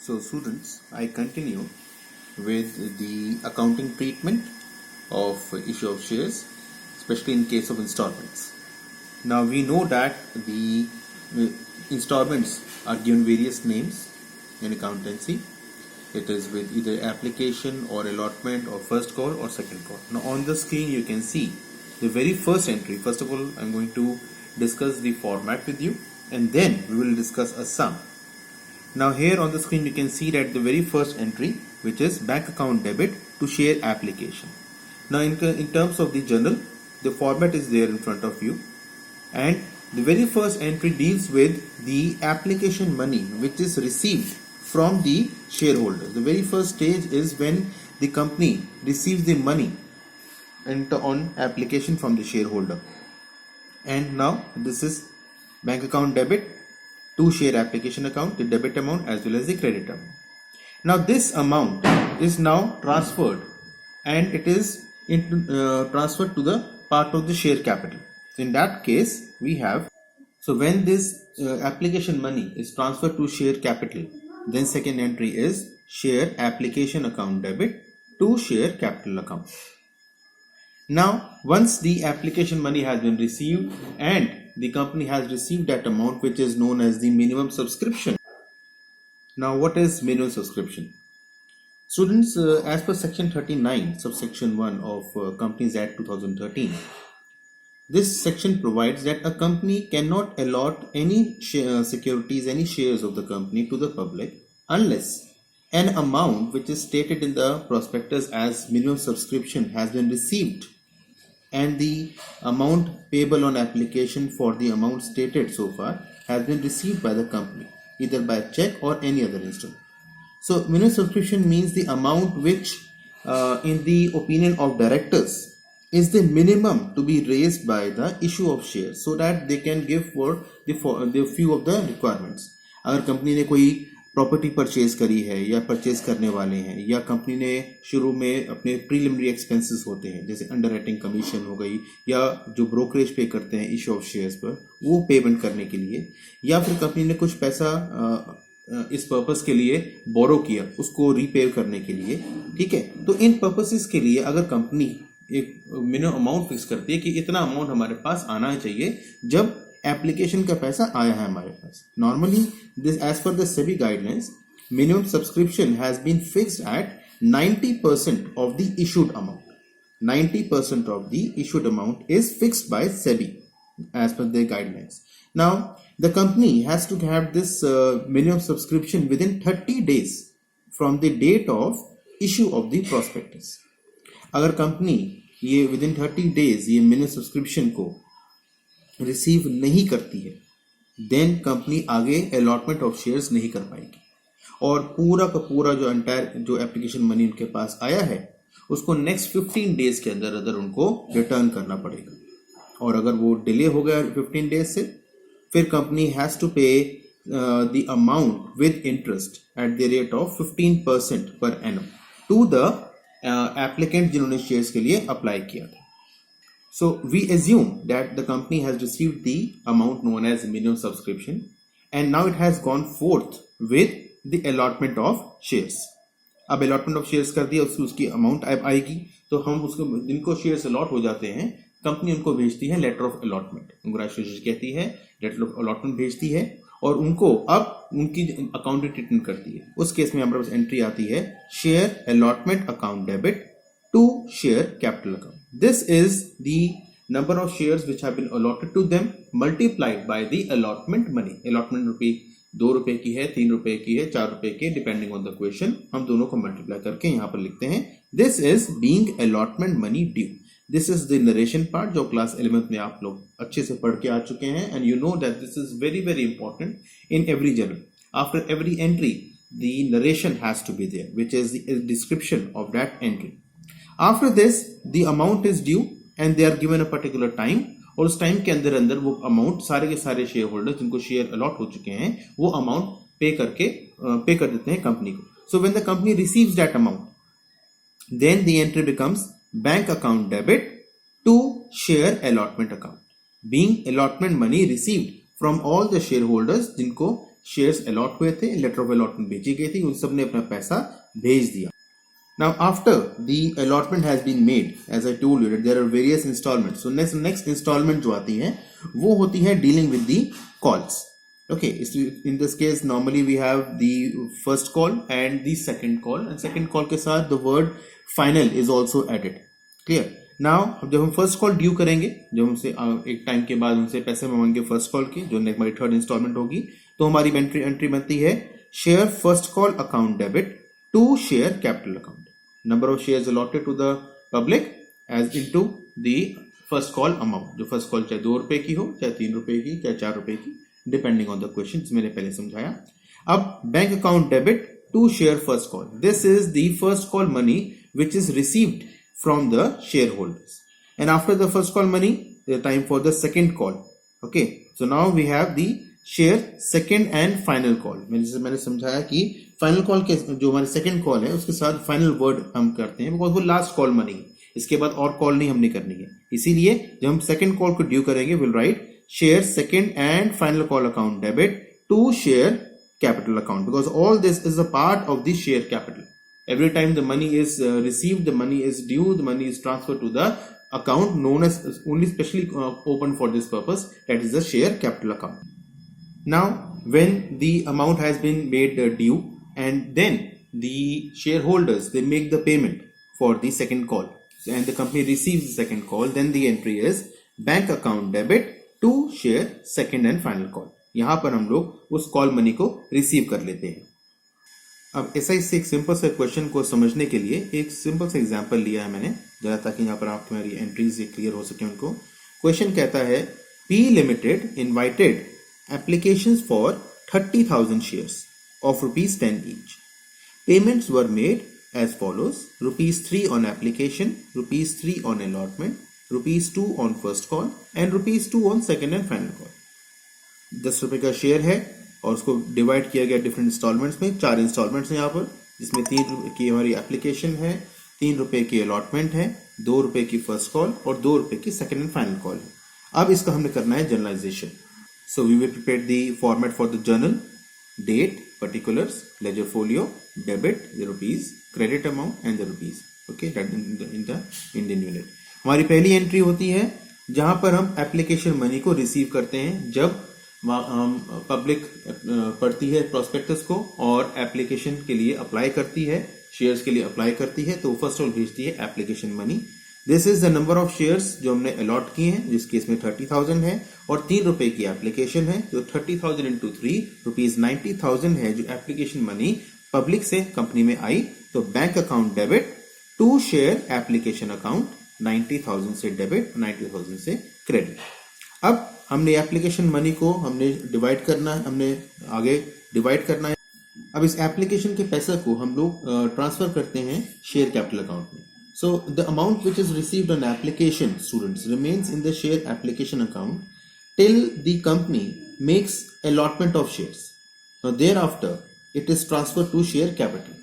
So students, I continue with the accounting treatment of issue of shares, especially in case of installments. Now we know that the installments are given various names in accountancy. It is with either application or allotment or first call or second call. Now on the screen you can see the very first entry. First of all, I'm going to discuss the format with you, and then we will discuss a sum. Now here on the screen you can see that the very first entry, which is bank account debit to share application. Now in terms of the journal, the format is there in front of you, and the very first entry deals with the application money which is received from the shareholders. The very first stage is when the company receives the money on application from the shareholder. And now this is bank account debit to share application account, the debit amount as well as the credit amount. Now this amount is now transferred, and it is transferred to the part of the share capital. In that case we have, so when this application money is transferred to share capital, then second entry is share application account debit to share capital account. Now once the application money has been received and the company has received that amount, which is known as the minimum subscription. Now what is minimum subscription? Students, as per section 39 subsection 1 of Companies Act 2013, this section provides that a company cannot allot any securities, any shares of the company to the public unless an amount which is stated in the prospectus as minimum subscription has been received, and the amount payable on application for the amount stated so far has been received by the company, either by check or any other instrument. So minimum subscription means the amount which in the opinion of directors is the minimum to be raised by the issue of shares, so that they can give for the few of the requirements. अगर company ने कोई property purchase करी है या purchase करने वाले हैं, या कंपनी ने शुरू में अपने प्रीलिमिनरी एक्सपेंसेस होते हैं जैसे अंडर राइटिंग कमीशन हो गई, या जो ब्रोकरेज पे करते हैं इशू ऑफ शेयर्स पर, वो पेमेंट करने के लिए, या फिर कंपनी ने कुछ पैसा इस पर्पस के लिए बोरो किया उसको रीपे करने के लिए, ठीक है। तो इन पर्पसेस के लिए अगर कंपनी एक मिनिमम अमाउंट फिक्स करती है कि इतना अमाउंट हमारे पास आना चाहिए जब एप्लीकेशन का पैसा आया है हमारे पास। Normally this as per the SEBI guidelines, minimum subscription has been fixed at 90% of the issued amount. 90% of the issued amount is fixed by SEBI as per their guidelines. Now the company has to have this minimum subscription within 30 days from the date of issue of the prospectus. अगर company ये within 30 days ये minimum subscription को receive नहीं करती है, than company आगे allotment of shares नहीं कर पाएगी, और पूरा का पूरा जो एंटायर जो एप्लीकेशन मनी उनके पास आया है उसको नेक्स्ट 15 डेज के अंदर अंदर उनको रिटर्न करना पड़ेगा। और अगर वो डिले हो गया 15 डेज से, फिर company has to pay the amount with interest at the rate of 15% per annum to the applicant जिन्होंने शेयर्स के लिए अप्लाई किया था। So we assume that the company has received the amount known as minimum subscription, and now it has gone forth with the allotment of shares. अब allotment of shares कर दिया, उसकी amount अब आएगी, तो हम उसको जिनको shares allot हो जाते हैं कंपनी उनको भेजती है letter of allotment, उनको राष्ट्रीय कहती है letter of allotment भेजती है, और उनको अब उनकी अकाउंट ट्रीटमेंट करती है। उस केस में हमारे पास एंट्री आती है share allotment account debit to share capital account. This is the number of shares which have been allotted to them multiplied by the allotment money. Allotment रुपये 2 रुपए की है, 3 रुपए की है, 4 रुपए की, डिपेंडिंग ऑन द क्वेश्चन हम दोनों को मल्टीप्लाई करके यहाँ पर लिखते हैं this is being allotment money due. This is the narration part जो क्लास 11th में आप लोग अच्छे से पढ़ के आ चुके हैं, and you know that this is very very important in every journal. After every entry the narration has to be there, which is the description of that entry. After this the amount is due and they are given a particular time, और उस time के अंदर अंदर वो amount सारे के सारे share holders जिनको शेयर अलॉट हो चुके हैं वो अमाउंट पे कर देते हैं कंपनी को. So when the company receives that amount then the entry becomes bank account debit to share allotment account, being allotment money received from all the share holders जिनको शेयर्स अलॉट हुए थे, letter of allotment भेजी गई थी, उन सब ने अपना पैसा भेज दिया. Now after the allotment has been made, as I told you that there are various installments. So next installment जो आती है वो होती है dealing with the calls. Okay, in this case normally we have the first call and the second call, and second call के साथ the word final is also added. Clear? Now जब हम first call due करेंगे, जब हमसे एक time के बाद उनसे पैसे मांगेंगे first call के, जो हमारी थर्ड इंस्टॉलमेंट होगी, तो हमारी एंट्री बनती है share first call account debit to share capital account. Number of shares allotted to the public as into the first call amount. जो first call चाहे 2 रुपए की हो, चाहे 3 रुपए की, चाहे 4 रुपए की, depending on the questions मैंने पहले समझाया. अब bank account debit to share first call. This is the first call money which is received from the shareholders. And after the first call money, the time for the second call. Okay, so now we have the share second and final call. मैंने समझाया कि final call के जो हमारे second call है उसके साथ final word हम करते हैं, बिकॉज वो लास्ट कॉल मनी है, इसके बाद और कॉल नहीं हमने करनी है. इसीलिए जब हम सेकंड कॉल को ड्यू करेंगे, will write share second and final call account debit to share capital account, because all this is a part of the share capital. Every time the money is received, the money is due, the money is transferred to the account known as only specially opened for this purpose, that is the share capital account. Now, when the amount has been made due, and then the shareholders, they make the payment for the second call, and the company receives the second call, then the entry is bank account debit to share second and final call. यहाँ पर हम लोग उस call money को receive कर लेते हैं. अब ऐसा ही एक सिंपल से क्वेश्चन को समझने के लिए एक सिंपल सा एग्जांपल लिया है मैंने, जरा ताकि यहाँ पर आप तुम्हारी एंट्रीज क्लियर हो सके उनको. क्वेश्चन कहता है P Limited invited applications for 30,000 shares of rupees 10 each. Payments were made as follows: rupees 3 on application, rupees 3 on allotment, rupees 2 on first call, and rupees 2 on second and final call. 10 रुपए का share है और उसको divide किया गया different installments में. 4 installments हैं यहाँ पर, जिसमें 3 रुपए की हमारी एप्लीकेशन है, 3 रुपए की अलॉटमेंट है, 2 रुपए की फर्स्ट कॉल और 2 रुपए की सेकंड एंड फाइनल कॉल है. अब इसका हमने करना है journalization. So we will prepare the format for the journal, date, particulars, ledger folio, debit the rupees, credit amount and the rupees. Okay, that in the Indian unit. हमारी पहली entry होती है जहां पर हम एप्लीकेशन मनी को receive करते हैं. जब पब्लिक पढ़ती है प्रोस्पेक्टस को और एप्लीकेशन के लिए अप्लाई करती है, शेयर्स के लिए अप्लाई करती है, तो फर्स्ट ऑफ ऑल भेजती है application money. This is the number of shares जो हमने अलॉट किए हैं, जिस केस में 30,000 है, और 3 रुपए की एप्लीकेशन है. जो 30,000 इंटू 3 रुपीज 90,000 है जो एप्लीकेशन मनी पब्लिक से कंपनी में आई. तो bank account debit to share application account, 90,000 से डेबिट, 90,000 से क्रेडिट. अब हमने एप्लीकेशन मनी को हमने डिवाइड करना है, हमने आगे डिवाइड करना है. अब इस एप्लीकेशन के पैसे को हम लोग ट्रांसफर करते हैं शेयर कैपिटल अकाउंट में. So the amount which is received on application, students, remains in the share application account till the company makes allotment of shares. Now thereafter it is transferred to share capital.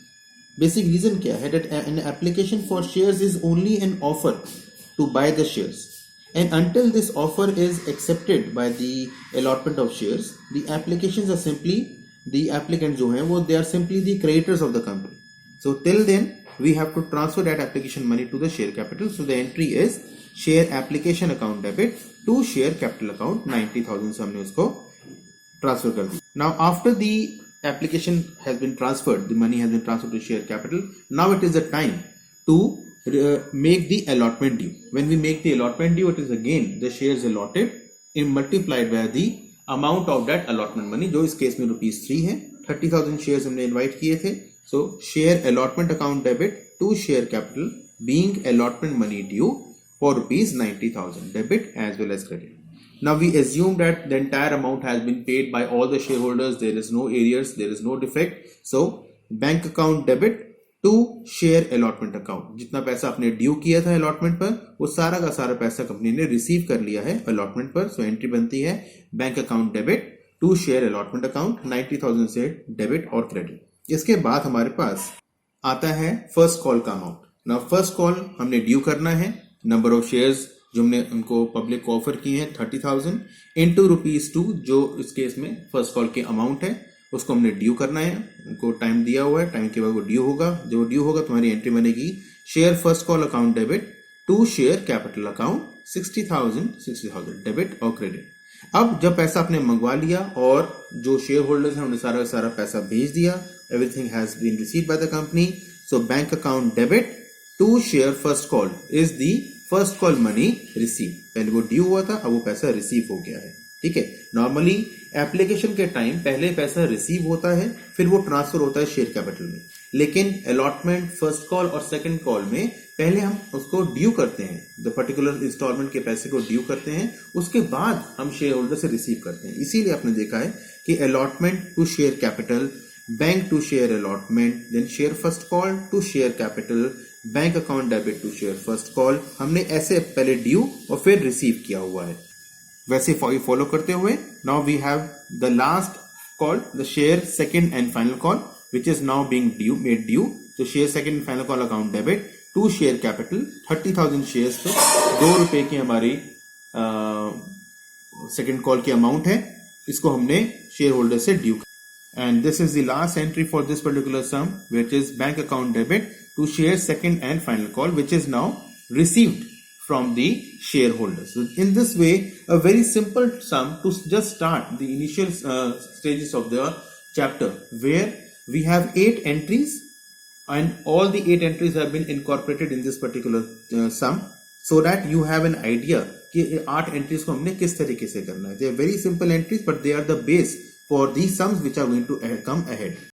Basic reason क्या है that an application for shares is only an offer to buy the shares, and until this offer is accepted by the allotment of shares, the applications are simply, the applicants जो हैं वो they are simply the creditors of the company. So till then we have to transfer that application money to the share capital. So the entry is share application account debit to share capital account, 90,000 से हमने उसको transfer कर दी. Now after the application has been transferred, the money has been transferred to share capital. Now it is the time to make the allotment due. When we make the allotment due, it is again the shares allotted in multiplied by the amount of that allotment money, जो इस case में rupees 3 है. 30,000 shares हमने invite किए थे. So share allotment account debit to share capital being allotment money due for rupees 90,000, debit as well as credit. Now we assume that the entire amount has been paid by all the shareholders. There is no arrears, there is no defect. So bank account debit to share allotment account. जितना पैसा आपने due किया था allotment पर, वो सारा का सारा पैसा कंपनी ने रिसीव कर लिया है allotment पर. So एंट्री बनती है bank account debit to share allotment account, 90,000 से डेबिट और क्रेडिट. इसके बाद हमारे पास आता है फर्स्ट कॉल का अमाउंट. ना फर्स्ट कॉल हमने ड्यू करना है, नंबर ऑफ शेयर्स जो हमने उनको पब्लिक को ऑफर किए हैं 30,000 इंटू ₹2 जो इस केस में फर्स्ट कॉल के अमाउंट है, उसको हमने ड्यू करना है। उनको टाइम दिया हुआ है, टाइम के बाद वो ड्यू होगा। जो ड्यू होगा तुम्हारी एंट्री बनेगी share first call account debit to share capital account 60,000 debit और क्रेडिट। अब जब पैसा आपने मंगवा लिया और जो शेयर होल्डर्स हैं उन्हें सारा पैसा भेज दिया, everything has been received by the company, so bank account debit to share first call is the first call money receive. पहले वो ड्यू हुआ था, अब वो पैसा रिसीव हो गया है। ठीक है, नॉर्मली एप्लीकेशन के टाइम पहले पैसा रिसीव होता है, फिर वो ट्रांसफर होता है शेयर कैपिटल में, लेकिन अलॉटमेंट फर्स्ट कॉल और सेकंड कॉल में पहले हम उसको ड्यू करते हैं, द पर्टिकुलर इंस्टॉलमेंट के पैसे को ड्यू करते हैं, उसके बाद हम शेयर होल्डर से रिसीव करते हैं। इसीलिए आपने देखा है कि allotment to share capital, bank to share allotment, then share first call to share capital, bank account debit to share first call, हमने ऐसे पहले ड्यू और फिर रिसीव किया हुआ है। वैसे फॉलो करते हुए now we have the last call, the share second and final call which is now being made due. So share second and final call account debit to share capital 30,000 shares पे ₹2 की हमारी second call की amount है, इसको हमने share holder से due. And this is the last entry for this particular sum which is bank account debit to share second and final call which is now received from the shareholders. So in this way, a very simple sum to just start the initial stages of the chapter, where we have 8 entries and all the 8 entries have been incorporated in this particular sum, so that you have an idea कि 8 entries को हमने किस तरीके से करना है. They are very simple entries, but they are the base for these sums which are going to come ahead.